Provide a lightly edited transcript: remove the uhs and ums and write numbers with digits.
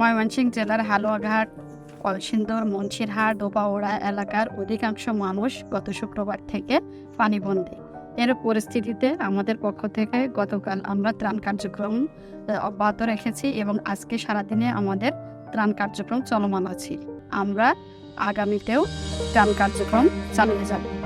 ময়মনসিংহ জেলার হালুয়াঘাট, কলসিন্দুর, মুন্সিরহাট, ধোপাউড়া এলাকার অধিকাংশ মানুষ গত শুক্রবার থেকে পানিবন্দী। এর পরিস্থিতিতে আমাদের পক্ষ থেকে গতকাল আমরা ত্রাণ কার্যক্রম অব্যাহত রেখেছি এবং আজকে সারাদিনে আমাদের ত্রাণ কার্যক্রম চলমান আছে। আমরা আগামীতেও ত্রাণ কার্যক্রম চালিয়ে যাব।